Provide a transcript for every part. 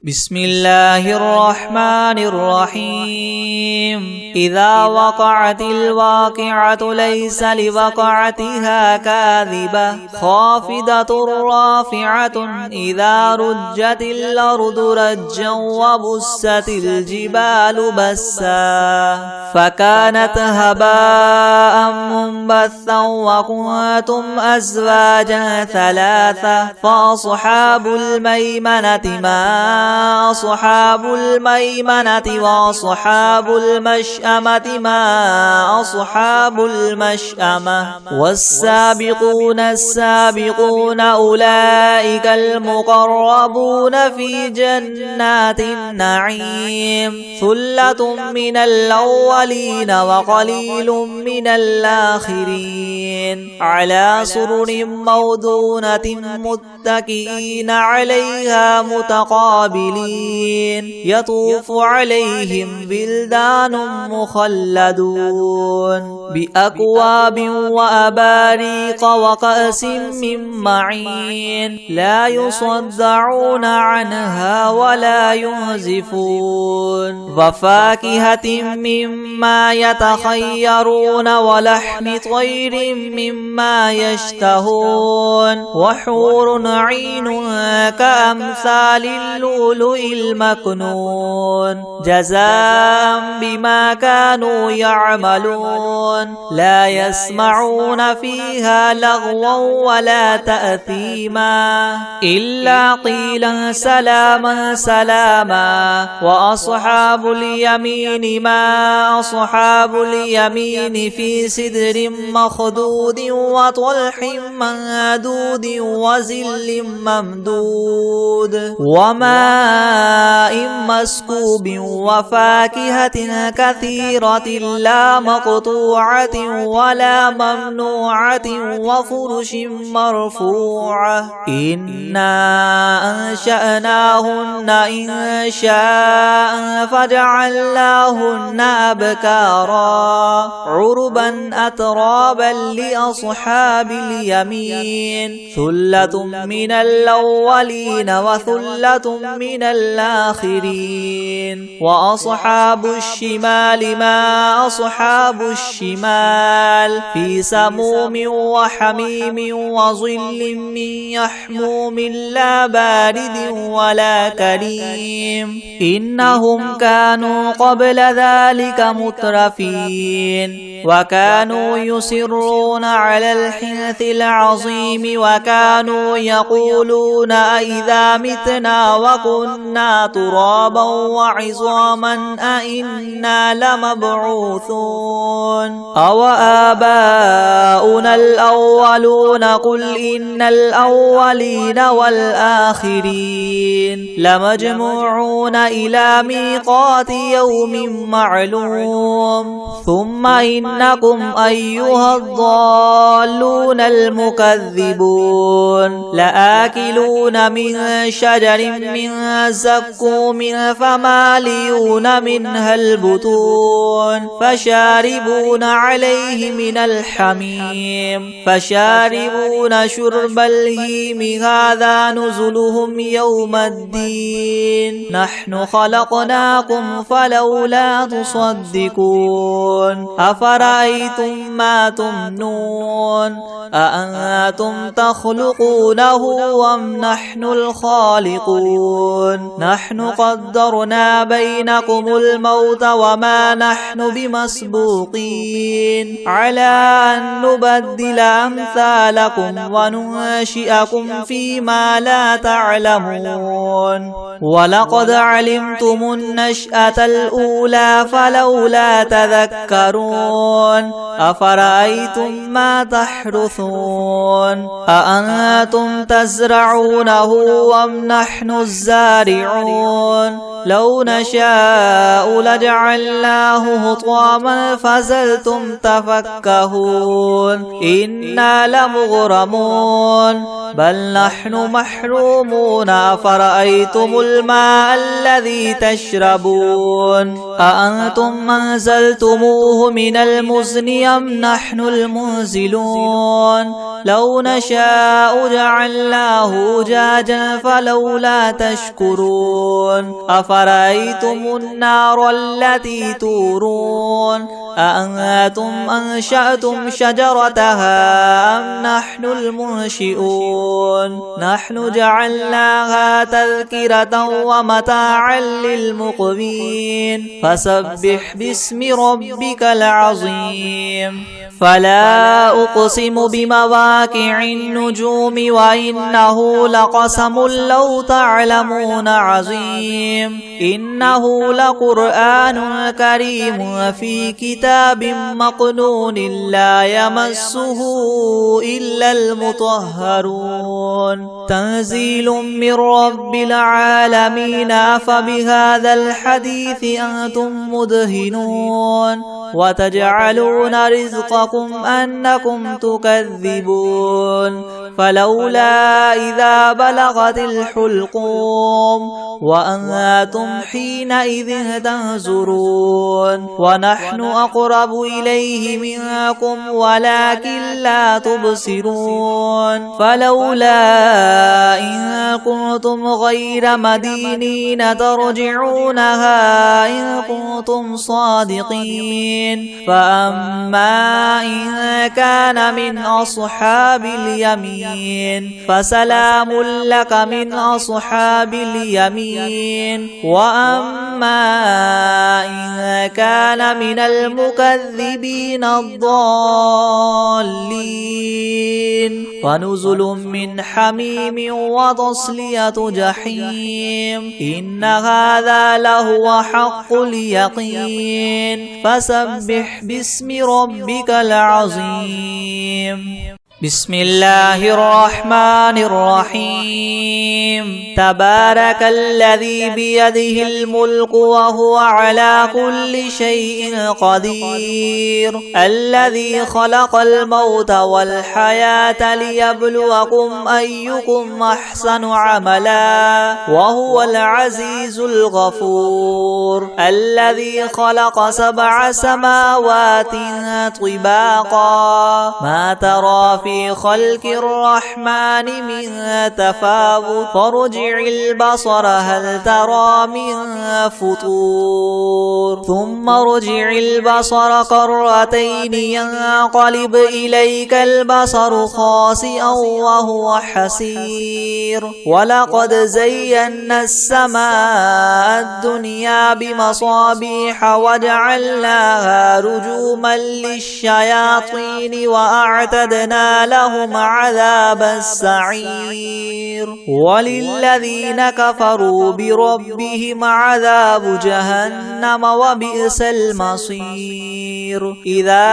بسم الله الرحمن الرحيم إذا وقعت الواقعة ليس لوقعتها كاذبة خافضة رافعة إذا رجت الأرض رجا وبست الجبال بسا فكانت هباء منبثا وكنتم أزواجا ثلاثة فأصحاب الميمنة ما أصحاب الميمنة وأصحاب المشأمة ما أصحاب المشأمة والسابقون السابقون أولئك المقربون في جنات النعيم ثلة من الأولين وقليل من الآخرين على سرر موضونة متكئين عليها متقابلين يطوف عليهم بلدان مخلدون بأكواب وأباريق وكأس من معين لا يصدعون عنها ولا ينزفون وفاكهة مما يتخيرون ولحم طير مما يشتهون وحور عين كأمثال اللؤلؤ المكنون جزاء بما كانوا يعملون لا يسمعون فيها لغوا ولا تأثيما إلا قيلا سلاما سلاما وأصحاب اليمين ما أصحاب اليمين في سدر مخدود وطلح منضود وظل ممدود وماء مسكوب وفاكهة كثيرة لا مقطوعة ولا ممنوعة وفرش مرفوعة إنا أنشأناهن إن شاء فجعلناهن أبكارا عربا أترابا لأصحاب اليمين ثلة من الأولين وثلة من الآخرين وأصحاب الشمال ما أصحاب الشمال في سموم وحميم وظل من يحموم لا بارد ولا كريم إنهم كانوا قبل ذلك مترفين وكانوا يصرون على الحنث العظيم وكانوا يقولون أئذا متنا وكنا ترابا وعظاما أئنا لمبعوثون أو آباؤنا الأولون قل إن الأولين والآخرين لمجموعون إلى ميقات يوم معلوم ثم إنكم أيها الضالون المكذبون لآكلون من شجر من زقوم فماليون منها البطون فشاربون عليه من الحميم فشاربون شرب الهيم هذا نزلهم يوم الدين نحن خلقناكم فلولا تصدقون أفرأيتم ما تمنون أأنتم تخلقونه أم نحن الخالقون نحن قدرنا بينكم الموت وما نحن بمسبوقين على أن نبدل أمثالكم وننشئكم فيما لا تعلمون ولقد علمتم النشأة الأولى فلولا تذكرون أفرأيتم ما تحرثون أأنتم تزرعونه أم نحن الزارعون لو نشاء لجعلناه حطاما فظلتم تفكهون إنا لمغرمون بل نحن محرومون أفرأيتم الماء الذي تشربون أأنتم أنزلتموه من المزن أم نحن المنزلون لو نشاء جعلناه أجاجا فلولا تشكرون أفرأيتم النار التي تورون أأنتم أنشأتم شجرتها أم نحن المنشئون نحن جعلناها تذكرة ومتاعا للمقوين فسبح باسم ربك العظيم فلا أقسم بمواقع النجوم وإنه لقسم لو تعلمون عظيم إنه لقرآن كريم في كتاب مكنون لا يمسه إلا المطهرون تنزيل من رب العالمين أفبهذا الحديث أنتم مدهنون وتجعلون رزقكم أنكم تكذبون فلولا إذا بلغت الحلقوم وأنتم حينئذ تنظرون ونحن أقرب إليه منكم ولكن لا تبصرون فلولا إن كنتم غير مدينين ترجعونها إن كنتم صادقين فأما إن كان من أصحاب اليمين فسلام لك من أصحاب اليمين وأما إن كان من المكذبين الضالين فنزل من حميم وتصلية جحيم إن هذا لهو حق اليقين فسبح باسم ربك العظيم بسم الله الرحمن الرحيم تبارك الذي بيده الملك وهو على كل شيء قدير الذي خلق الموت والحياة ليبلوكم أيكم أحسن عملا وهو العزيز الغفور الذي خلق 7 سماوات طباقا ما ترى في خلق الرحمن من تفاوت فارجع البصر هل ترى من فطور ثم ارجع البصر كرتين ينقلب إليك البصر خاسئا وهو حسير ولقد زينا السماء الدنيا بمصابيح وجعلناها رجوما للشياطين وأعتدنا لهم عذاب السعير وللذين كفروا بربهم عذاب جهنم وبئس المصير إذا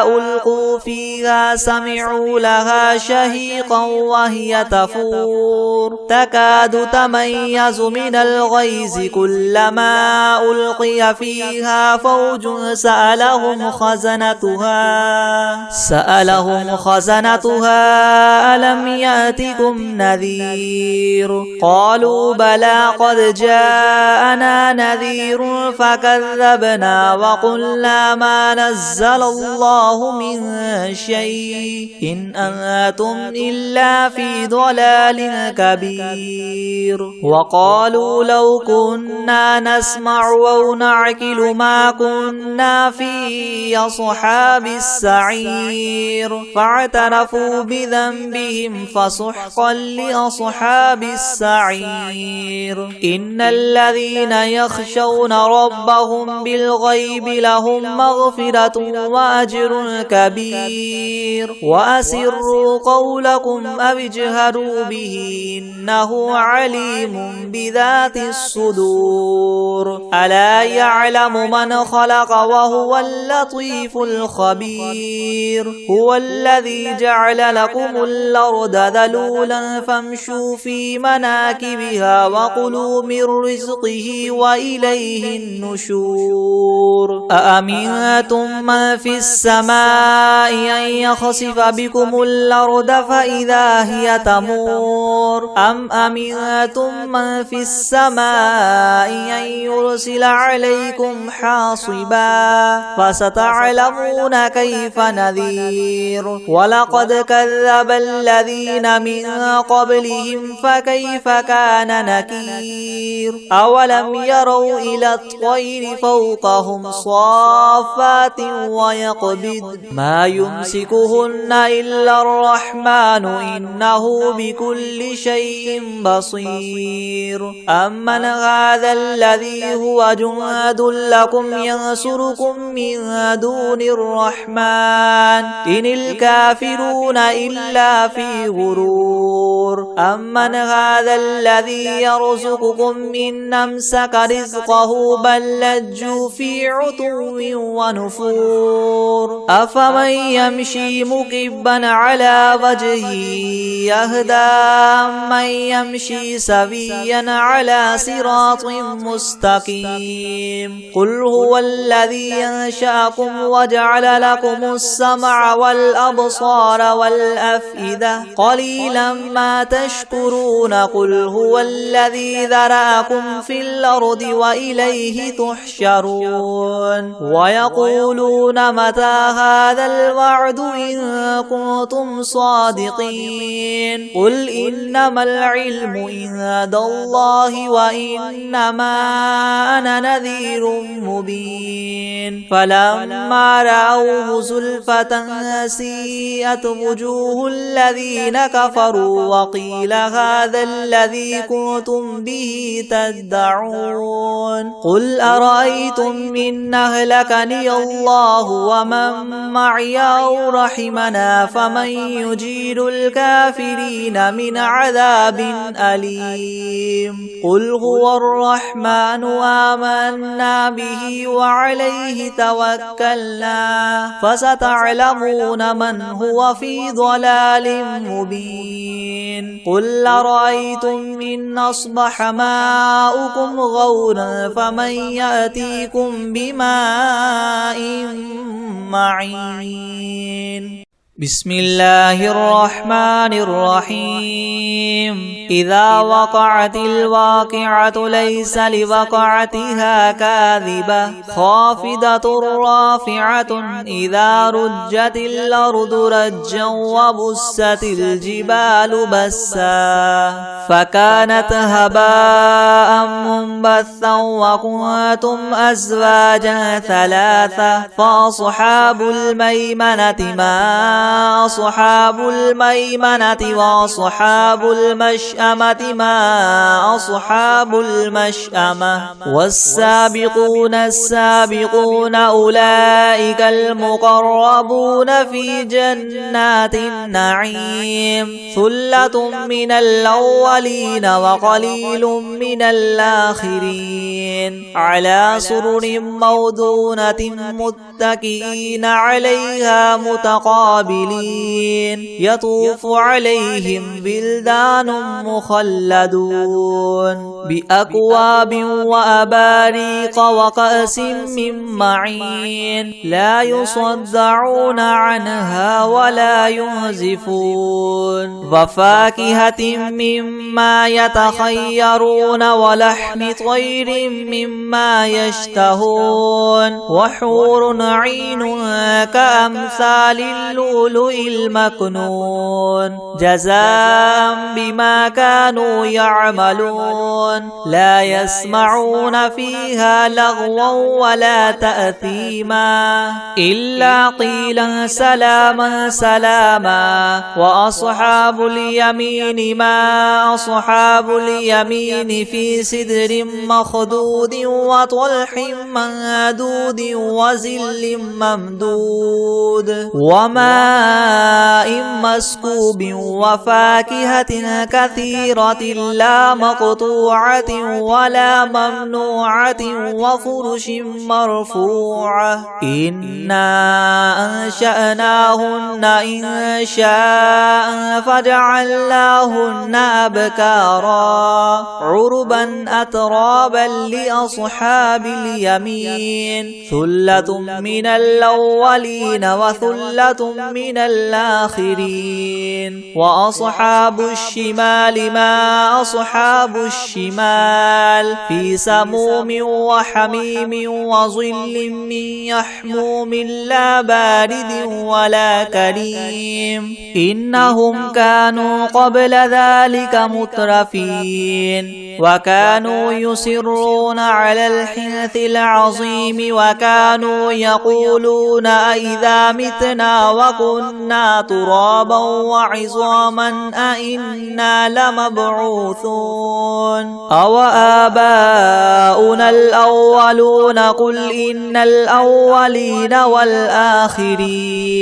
ألقوا فيها سمعوا لها شهيقا وهي تفور تكاد تميز من الغيظ كلما ألقي فيها فوج سألهم خزنتها ألم يأتكم نذير قالوا بلى قد جاءنا نذير فكذبنا وقلنا ما نزل الله من شيء إن أنتم إلا في ضلال كبير وقالوا لو كنا نسمع أو نعقل ما كنا في أصحاب السعير فاعترفوا بذنبهم فسحقا لأصحاب السعير إن الذين يخشون ربهم بالغيب لهم مغفرة وأجر كبير وأسروا قولكم أو اجهروا به إنه عليم بذات الصدور ألا يعلم من خلق وهو اللطيف الخبير هو الذي جعل لكم الأرض ذلولا فامشوا في مناكبها وكلوا من رزقه وإليه النشور أأمنتم من في السماء أن يخسف بكم الأرض فإذا هي تمور أم أمنتم من في السماء أن يرسل عليكم حاصبا فستعلمون كيف نذير ولقد ولقد كذب الذين من قبلهم فكيف كان نكير أولم يروا إلى الطير فوقهم صافات ويقبض ما يمسكهن إلا الرحمن إنه بكل شيء بصير أمن هذا الذي هو جند لكم ينصركم من دون الرحمن إن الكافرون إلا في غرور أمن هذا الذي يرزقكم إن أمسك رزقه بل لجوا في عتو ونفور أفمن يمشي مكبا على وجهه يهدى من يمشي سويا على صراط مستقيم قل هو الذي أنشأكم وجعل لكم السمع والأبصار والأفئدة قليلا ما تشكرون قل هو الذي ذرأكم في الأرض وإليه تحشرون ويقولون متى هذا الوعد إن كنتم صادقين قل إنما العلم عند الله وإنما أنا نذير مبين فلما رأوه زلفة سيئت وجوه الذين كفروا وقيل هذا الذي كنتم به تدعون قل أرأيتم إن أهلكني الله ومن معي أو رحمنا فمن يجير الكافرين من عذاب أليم قل هو الرحمن آمنا به وعليه توكلنا فستعلمون من هو في ضلال مبين قل أرأيتم إن أصبح ماؤكم غورا فمن يأتيكم بماء معين بسم الله الرحمن الرحيم إذا وقعت الواقعة ليس لوقعتها كاذبة خافضة رافعة إذا رجت الأرض رجا وبست الجبال بسا فكانت هباء منبثا وكنتم أزواجا ثلاثة فأصحاب الميمنة ما أصحاب الميمنة وأصحاب المشأمة ما أصحاب المشأمة والسابقون السابقون أولئك المقربون في جنات النعيم ثلة من الأولين وقليل من الآخرين على سرر موضونة متكئين عليها متقابلين يطوف عليهم بلدان مخلدون بأكواب وأباريق وكأس من معين لا يصدعون عنها ولا ينزفون وفاكهة مما يتخيرون ولحم طير مما يشتهون وحور عين كأمثال اللؤلؤ المكنون جزاء بما كانوا يعملون لا يسمعون فيها لغوا ولا تأثيما إلا قيلا سلاما سلاما وأصحاب اليمين ما أصحاب اليمين في سدر مخدود وطلح منضود وظل ممدود وماء مسكوب وفاكهة كثيرة لا مقطوعة ولا ممنوعة وفرش مرفوعة إنا أنشأناهن إن شاء فجعلناهن أبكارا عربا أترابا ترابا لأصحاب اليمين ثلة من الأولين وثلة من الآخرين وأصحاب الشمال ما أصحاب الشمال في سموم وحميم وظل من يحموم لا بارد ولا كريم إنهم كانوا قبل ذلك مترفين وكانوا يصرون على الحنث العظيم وكانوا يقولون أئذا متنا وكنا ترابا وعظاما أئنا لمبعوثون أو آباؤنا الأولون قل إن الأولين والآخرين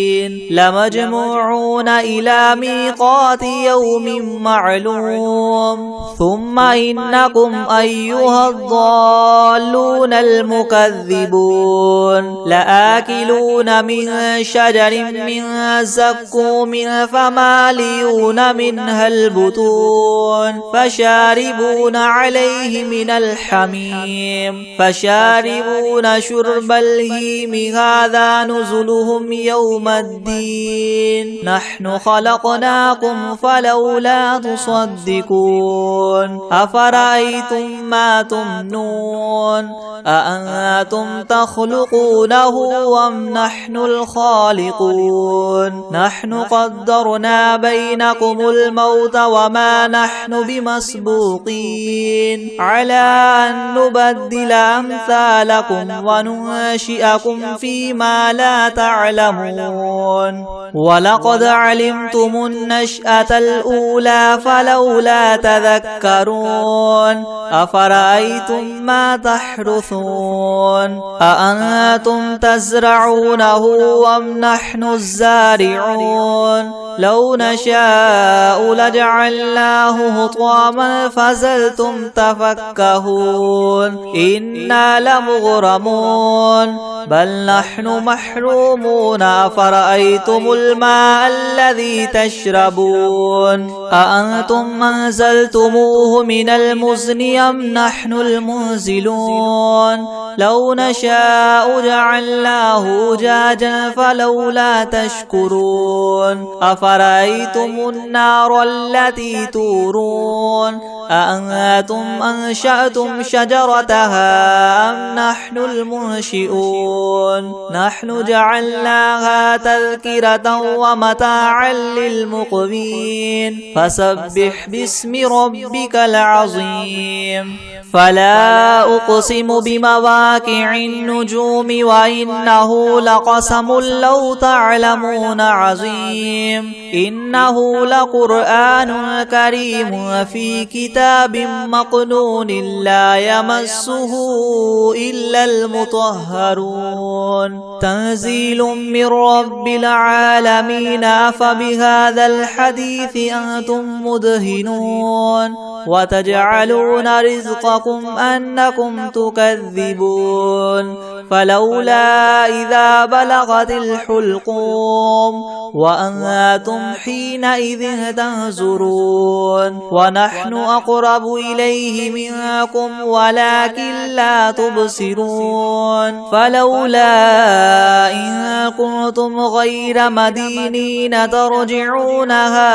لمجموعون إلى ميقات يوم معلوم ثم إنكم أيها الضالون المكذبون لآكلون من شجر من زقوم فماليون منها البطون فشاربون عليه من الحميم فشاربون شرب الهيم هذا نزلهم يوم الدين نحن خلقناكم فلولا تصدقون أفرأيتم ما تمنون أأنتم تخلقونه أم نحن الخالقون نحن قدرنا بينكم الموت وما نحن بمسبوقين على أن نبدل أمثالكم وننشئكم فيما لا تعلمون ولقد علمتم النشأة الأولى فلولا تذكرون أفرأيتم ما تحرثون أأنتم تزرعونه أم نحن الزارعون لو نشاء لجعلناه هطاما فزلتم تفكهون إنا لمغرمون بل نحن محرومون أفرأيتم الماء الذي تشربون أأنتم أنزلتموه من المزن أم نحن المنزلون لو نشاء جعلناه أجاجا فلولا تشكرون أفرأيتم النار التي تورون أأنتم أنشأتم شجرتها أم نحن المنشئون نحن جعلناها تذكرة ومتاعا للمقوين فسبح باسم ربك العظيم فلا أقسم بمواقع النجوم وإنه لقسم لو تعلمون عظيم إنه لقرآن كريم في كتاب مكنون لا يمسه إلا المطهرون تنزيل من رب العالمين أفبهذا الحديث أنتم مدهنون وتجعلون رزقكم أنكم تكذبون فلولا إذا بلغت الحلقوم وأنتم حينئذ تنظرون ونحن أقرب إليه منكم ولكن لا تبصرون فلولا إن كنتم غير مدينين ترجعونها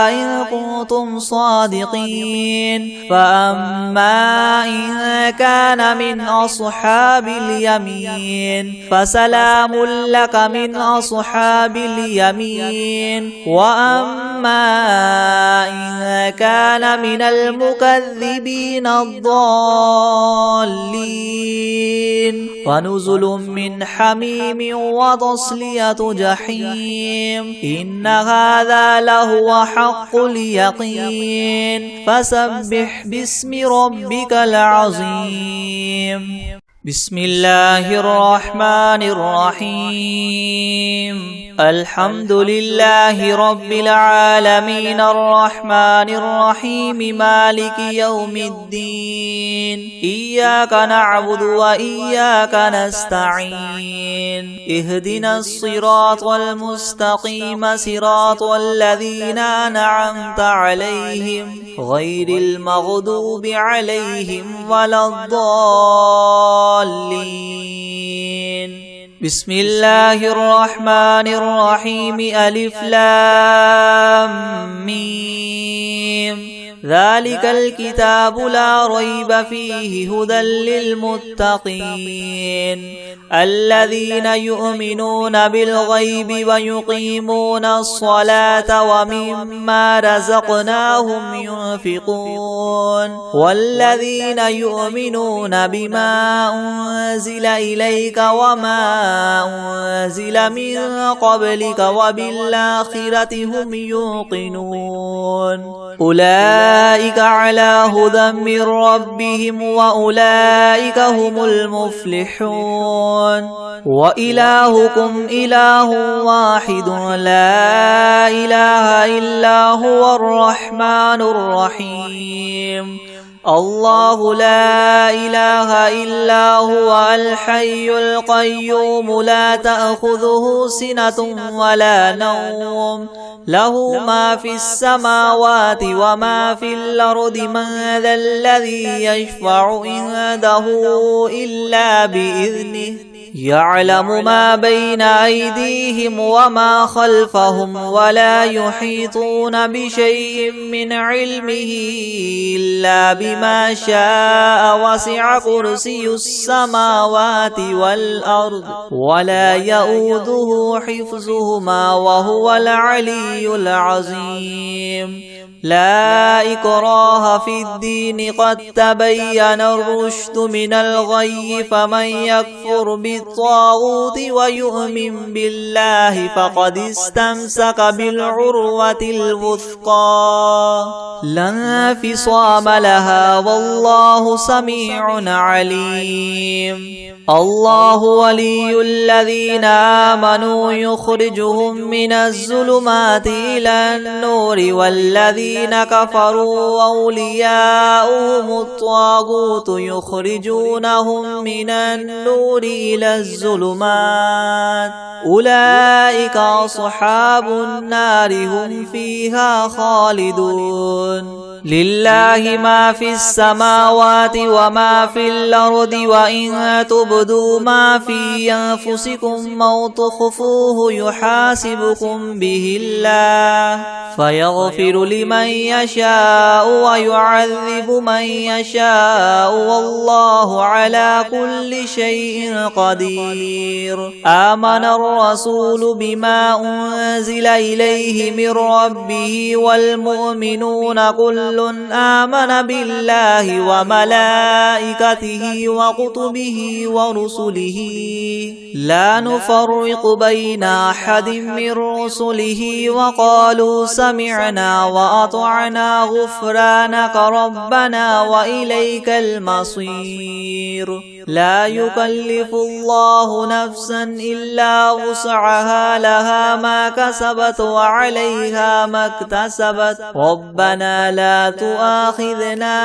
إن كنتم صادقين فأما إن كان من أصحاب اليمين فسلام لك من أصحاب اليمين وأما إن كان من المكذبين الضالين فنزل من حميم وتصلية جحيم إن هذا لهو حق اليقين فسبح باسم ربك العظيم بسم الله الرحمن الرحيم الحمد لله رب العالمين الرحمن الرحيم مالك يوم الدين إياك نعبد وإياك نستعين اهدنا الصراط المستقيم صراط الذين أنعمت عليهم غير المغضوب عليهم ولا الضالين بسم الله الرحمن الرحيم ألف لام ميم ذلك الكتاب لا ريب فيه هدى للمتقين الذين يؤمنون بالغيب ويقيمون الصلاة ومما رزقناهم ينفقون والذين يؤمنون بما أنزل إليك وما أنزل من قبلك وبالآخرة هم يوقنون أولئك على هدى من ربهم وأولئك هم المفلحون وإلهكم إله واحد لا إله إلا هو الرحمن الرحيم الله لا إله إلا هو الحي القيوم لا تأخذه سنة ولا نوم له ما في السماوات وما في الأرض من ذا الذي يشفع عنده إلا بإذنه يعلم ما بين أيديهم وما خلفهم ولا يحيطون بشيء من علمه إلا بما شاء وسع كرسي السماوات والأرض ولا يؤوده حفظهما وهو العلي العظيم لا إكراه في الدين قد تبين الرشد من الغي فمن يكفر بالطاغوت ويؤمن بالله فقد استمسك بالعروة الوثقى لا انفصام لها والله سميع عليم الله ولي الذين آمنوا يخرجهم من الظلمات إلى النور والذين كفروا أولياؤهم الطاغوت يخرجونهم من النور إلى الظلمات أولئك أصحاب النار هم فيها خالدون لله ما في السماوات وما في الأرض وإن تبدوا ما في أنفسكم أو تخفوه يحاسبكم به الله فيغفر لمن يشاء ويعذب من يشاء والله على كل شيء قدير آمن الرسول بما أنزل إليه من ربه والمؤمنون كل آمن بالله وملائكته وكتبه ورسله لا نفرق بين أحد من رسله وقالوا سمعنا وأطعنا غفرانك ربنا وإليك المصير لا يكلف الله نفسا إلا وسعها لها ما كسبت وعليها ما اكتسبت ربنا لا تؤاخذنا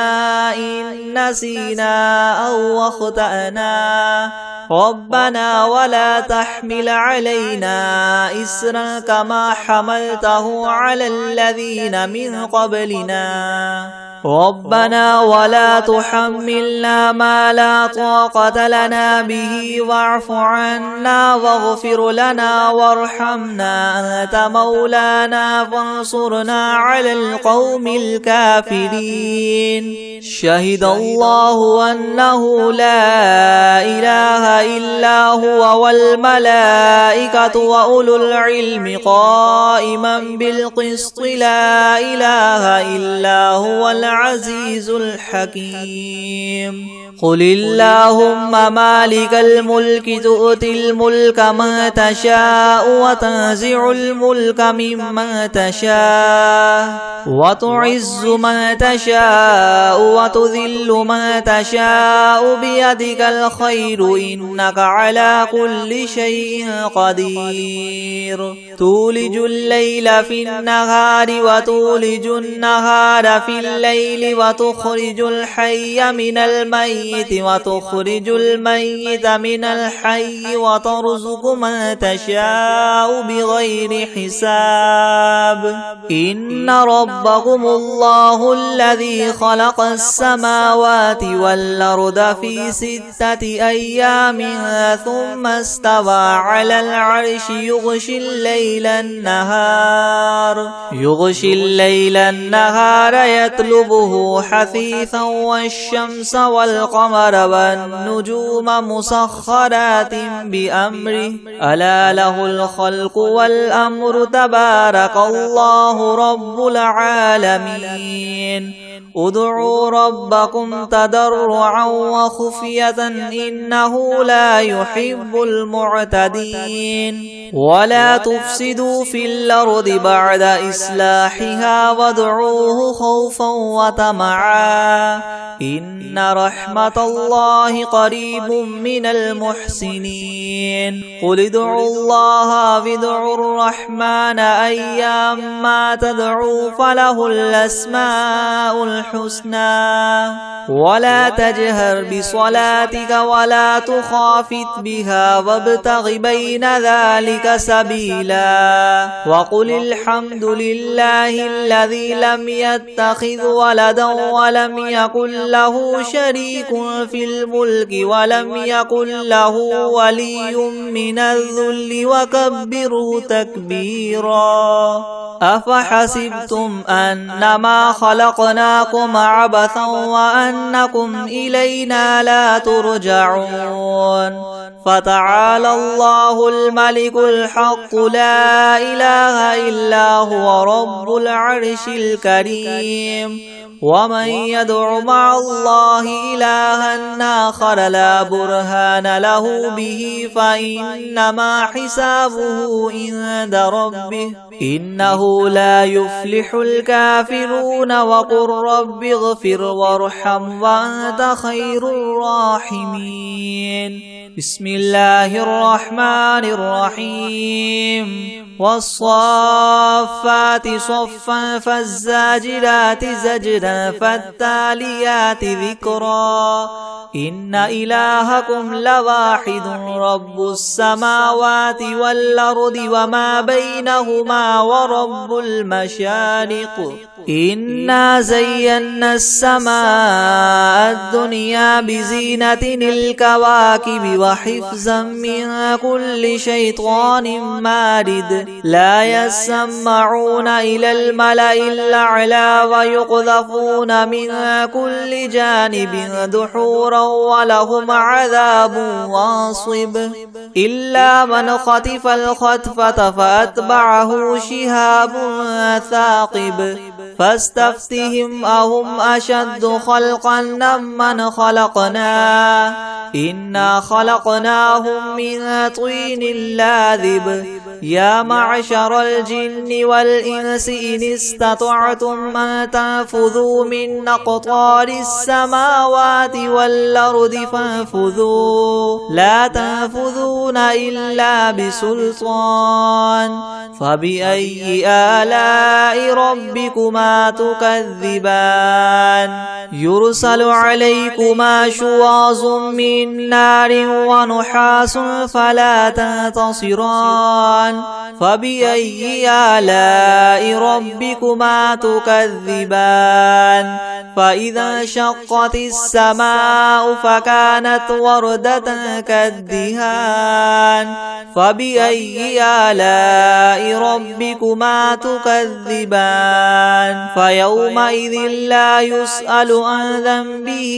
إن نسينا أو أخطأنا ربنا ولا تحمل علينا إسرا كما حملته على الذين من قبلنا ربنا ولا تحملنا ما لا طاقة لنا به واعف عنا واغفر لنا وارحمنا أنت مولانا فانصرنا على القوم الكافرين شهد الله أنه لا إله إلا هو والملائكة وأولو العلم قائما بالقسط لا إله إلا هو العزيز الحكيم قل اللهم مالك الملك تؤتي الملك من تشاء وتنزع الملك ممن تشاء وتعز من تشاء وتذل من تشاء بيدك الخير إنك على كل شيء قدير تولج الليل في النهار وتولج النهار في الليل وتخرج الحي من الميت وتخرج الميت من الحي وترزق من تشاء بغير حساب إن ربكم الله الذي خلق السماوات والأرض في 6 أيام ثم استوى على العرش يغشي الليل النهار يطلبه حثيثا والشمس والقمر والنجوم مسخرات بأمره ألا له الخلق والأمر تبارك الله رب العالمين ادعوا ربكم تضرعا وخفية إنه لا يحب المعتدين ولا تفسدوا في الأرض بعد إصلاحها وادعوه خوفا وطمعا إن رحمة الله قريب من المحسنين قل ادعوا الله وادعوا الرحمن أيما تدعوا فله الأسماء الحسنى ولا تجهر بصلاتك ولا تخافت بها وابتغ بين ذلك سبيلا وقل الحمد لله الذي لم يتخذ ولدا ولم يكن له شريك في الملك ولم يكن له ولي من الذل وكبره تكبيرا أفحسبتم أنما خلقناكم عبثا وأنكم إلينا لا ترجعون فتعالى الله الملك الحق لا إله إلا هو رب العرش الكريم ومن يدع مع الله إلها آخر لا برهان له به فإنما حسابه عند ربه إنه لا يفلح الكافرون وقل رب اغفر وارحم وأنت خير الراحمين بسم الله الرحمن الرحيم والصافات صفا فالزاجرات زجرا فالتاليات ذكرا إن إلهكم لواحد رب السماوات والأرض وما بينهما ورب المشارق إنا زينا السماء الدنيا بزينة الكواكب وحفظا من كل شيطان مارد لا يسمعون إلى الملأ الأعلى ويقذفون من كل جانب دحورا ولهم عذاب واصب إلا من خطف الخطفة فأتبعه شهاب ثاقب فاستفتهم أهم أشد خلقا ممن خلقنا إنا خلقناهم من طين لاذب يا معشر الجن والإنس إن استطعتم أن تنفذوا من أقطار السماوات والأرض فانفذوا لا تنفذون إلا بسلطان فبأي آلاء ربكما تكذبان يرسل عليكما شواظ من نار ونحاس فلا تنتصران فبأي آلاء ربكما تكذبان فإذا انشقت السماء فكانت وردة كالدهان فبأي آلاء ربكما تكذبان فيومئذ لا يسأل عن ذنبه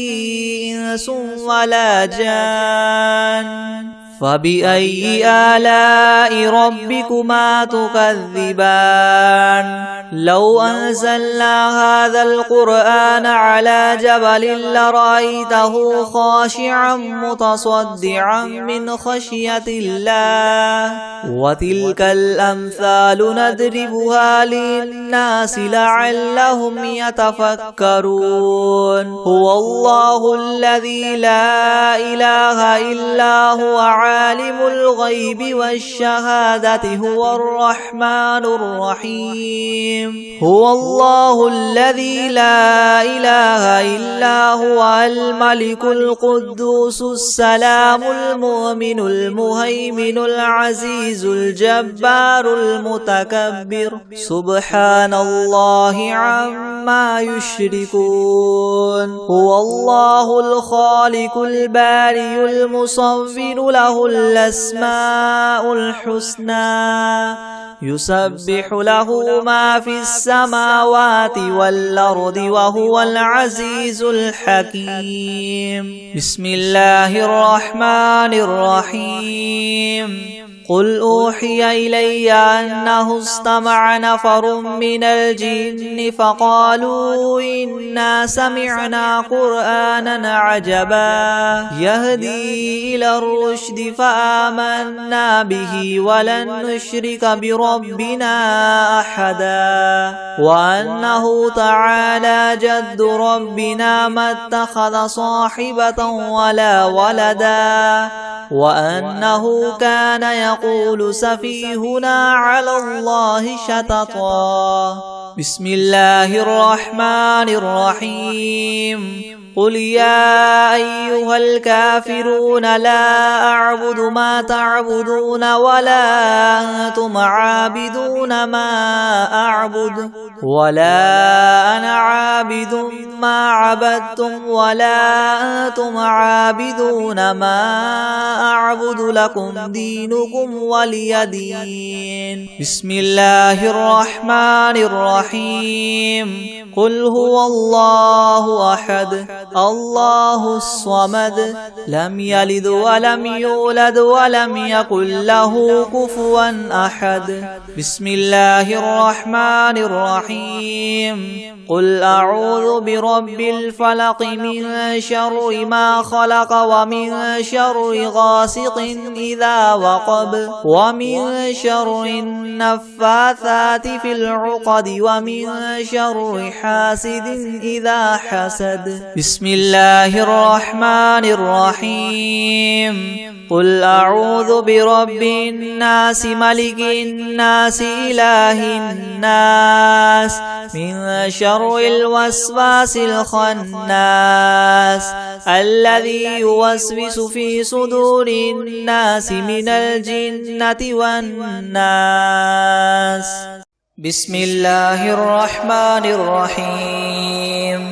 إنس ولا جان فبأي آلاء ربكما تكذبان لو أنزلنا هذا القرآن على جبل لرأيته خاشعا متصدعا من خشية الله وتلك الأمثال نضربها للناس لعلهم يتفكرون هو الله الذي لا إله إلا هو عالم الغيب والشهادة هو الرحمن الرحيم هو الله الذي لا إله إلا هو الملك القدوس السلام المؤمن المهيمن العزيز الجبار المتكبر سبحان الله عما يشركون هو الله الخالق البارئ المصور له الأسماء الحسنى يسبح له ما في السماوات والأرض وهو العزيز الحكيم بسم الله الرحمن الرحيم قل أوحي إلي أنه استمع نفر من الجن فقالوا إنا سمعنا قرآنا عجبا يهدي إلى الرشد فآمنا به ولن نشرك بربنا أحدا وأنه تعالى جد ربنا ما اتخذ صاحبة ولا ولدا وأنه كان يقول سفيهنا على الله شططا بسم الله الرحمن الرحيم قل يا أيها الكافرون لا أعبد ما تعبدون ولا أنتم عابدون ما أعبد ولا أنا عابد ما عبدتم ولا أنتم عابدون ما أعبد لكم دينكم ولي دين بسم الله الرحمن الرحيم قل هو الله أحد الله الصمد لم يلد ولم يولد ولم يكن له كفوا أحد بسم الله الرحمن الرحيم قل أعوذ برب الفلق من شر ما خلق ومن شر غاسق إذا وقب ومن شر النفاثات في العقد ومن شر حاسد إذا حسد بسم الله الرحمن الرحيم قل أعوذ برب الناس ملك الناس إله الناس من شر الوسواس الخناس الذي يوسوس في صدور الناس من الجنة والناس بسم الله الرحمن الرحيم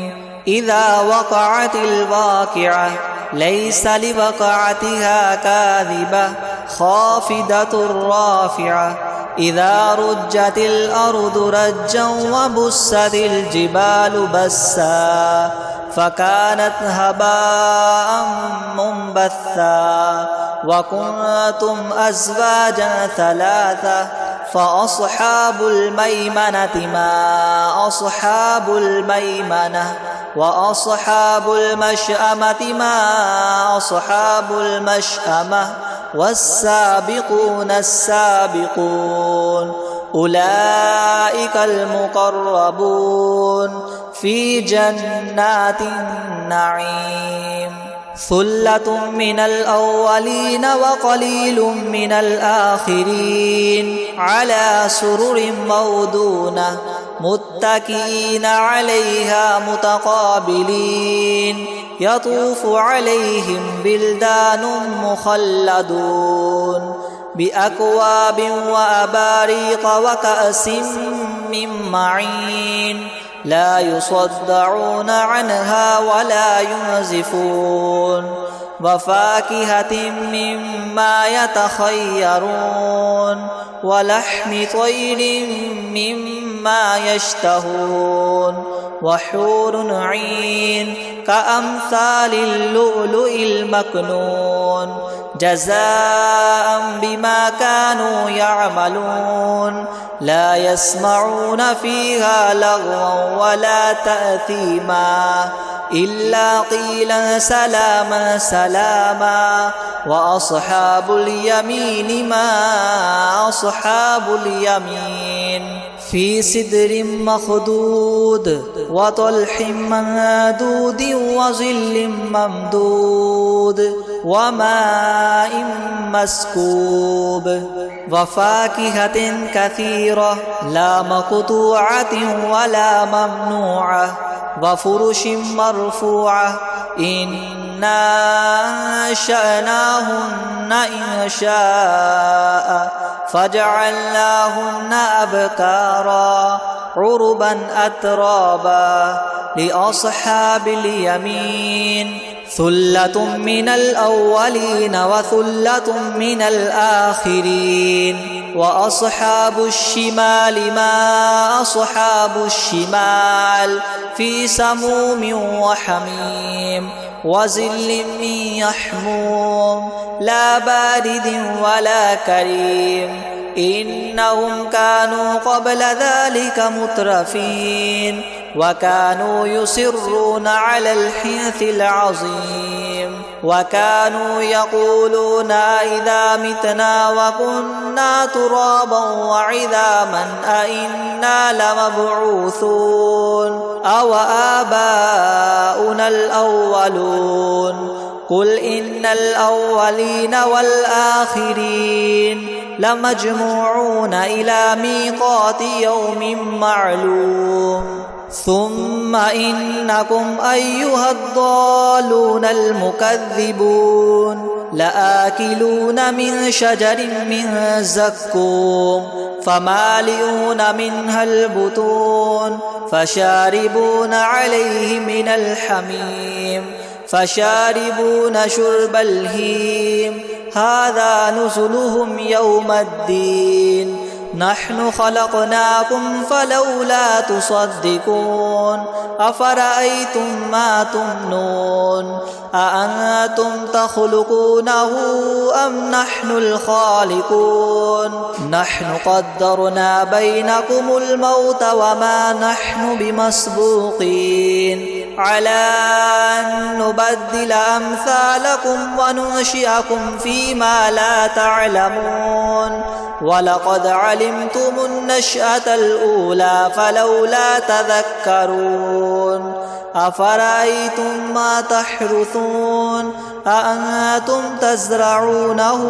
إذا وقعت الواقعة ليس لوقعتها كاذبة خافضة رافعة إذا رجت الأرض رجا وبست الجبال بسا فكانت هباء منبثا وكنتم أزواجا ثلاثة فأصحاب الميمنة ما أصحاب الميمنة وأصحاب المشأمة ما أصحاب المشأمة والسابقون السابقون أولئك المقربون في جنات النعيم ثلة من الأولين وقليل من الآخرين على سرر موضونة متكئين عليها متقابلين يطوف عليهم بلدان مخلدون بأكواب وأباريق وكأس من معين لا يصدعون عنها ولا ينزفون وفاكهة مما يتخيرون ولحم طير مما يشتهون وحور عين كأمثال اللؤلؤ المكنون جزاء بما كانوا يعملون لا يسمعون فيها لغوا ولا تأثيما إلا قيلا سلاما سلاما وأصحاب اليمين ما أصحاب اليمين في سدر مخضود وطلح منضود وظل ممدود وماء مسكوب وفاكهة كثيرة لا مقطوعة ولا ممنوعة وفرش مرفوعة إنا أنشأناهن إنشاء فجعلناهن أبكارا عربا أترابا لأصحاب اليمين ثلة من الأولين وثلة من الآخرين وأصحاب الشمال ما أصحاب الشمال في سموم وحميم وظل من يحموم لا بارد ولا كريم إنهم كانوا قبل ذلك مترفين وكانوا يصرون على الحنث العظيم وكانوا يقولون إذا متنا وكنا ترابا وعظاما أئنا لمبعوثون أو آباؤنا الأولون قل إن الأولين والآخرين لمجموعون إلى ميقات يوم معلوم ثم إنكم أيها الضالون المكذبون لآكلون من شجر من زقوم فمالئون منها البطون فشاربون عليه من الحميم فشاربون شرب الهيم هذا نزلهم يوم الدين نحن خلقناكم فلولا تصدقون أفرأيتم ما تمنون أأنتم تخلقونه أم نحن الخالقون نحن قدرنا بينكم الموت وما نحن بمسبوقين على أن نبدل أمثالكم وننشئكم فيما لا تعلمون ولقد علمتم النشأة الأولى فلولا تذكرون أفرأيتم ما تحرثون أأنتم تزرعونه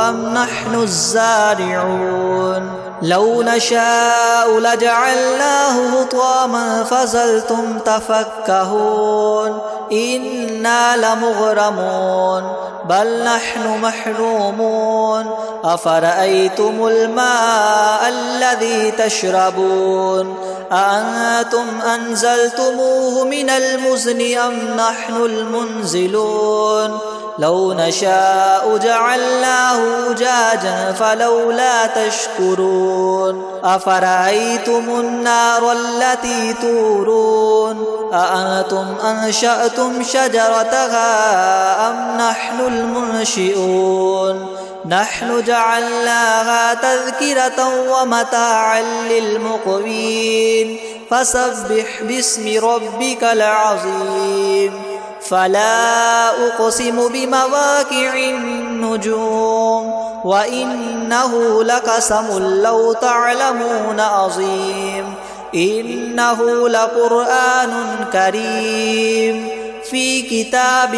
أم نحن الزارعون لو نشاء لجعلناه حطاما فظلتم تفكهون إنا لمغرمون بل نحن محرومون أفرأيتم الماء الذي تشربون أأنتم أنزلتموه من المزن أم نحن المنزلون لو نشاء جعلناه أجاجا فلولا تشكرون أفرأيتم النار التي تورون أأنتم أنشأتم شجرتها أم نحن المنشئون نحن جعلناها تذكرة ومتاعا للمقوين فسبح باسم ربك العظيم فلا أقسم بمواقع النجوم وإنه لقسم لو تعلمون عظيم إنه لقرآن كريم في كتاب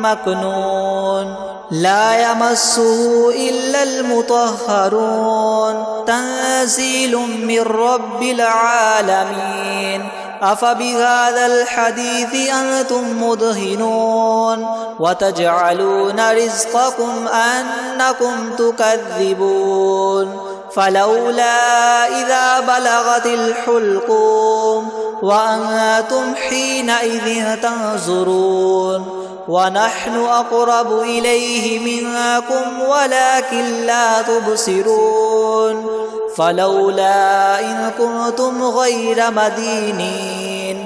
مكنون لا يمسه إلا المطهرون تنزيل من رب العالمين أفبهذا الحديث أنتم مدهنون وتجعلون رزقكم أنكم تكذبون فلولا إذا بلغت الحلقوم وأنتم حينئذ تنظرون ونحن أقرب إليه منكم ولكن لا تبصرون فلولا إن كنتم غير مدينين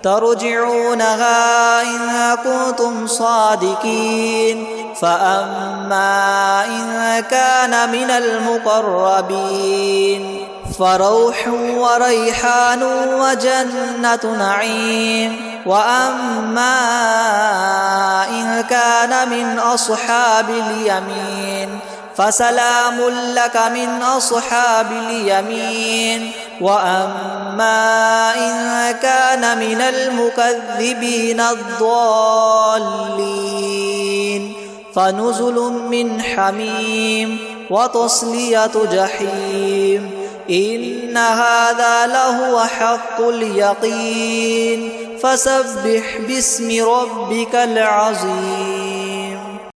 ترجعونها إن كنتم صادقين فأما إن كان من المقربين فروح وريحان وجنة نعيم وأما إن كان من أصحاب اليمين فسلام لك من أصحاب اليمين وأما إن كان من المكذبين الضالين فنزل من حميم وتصلية جحيم إن هذا لهو حق اليقين فسبح باسم ربك العظيم.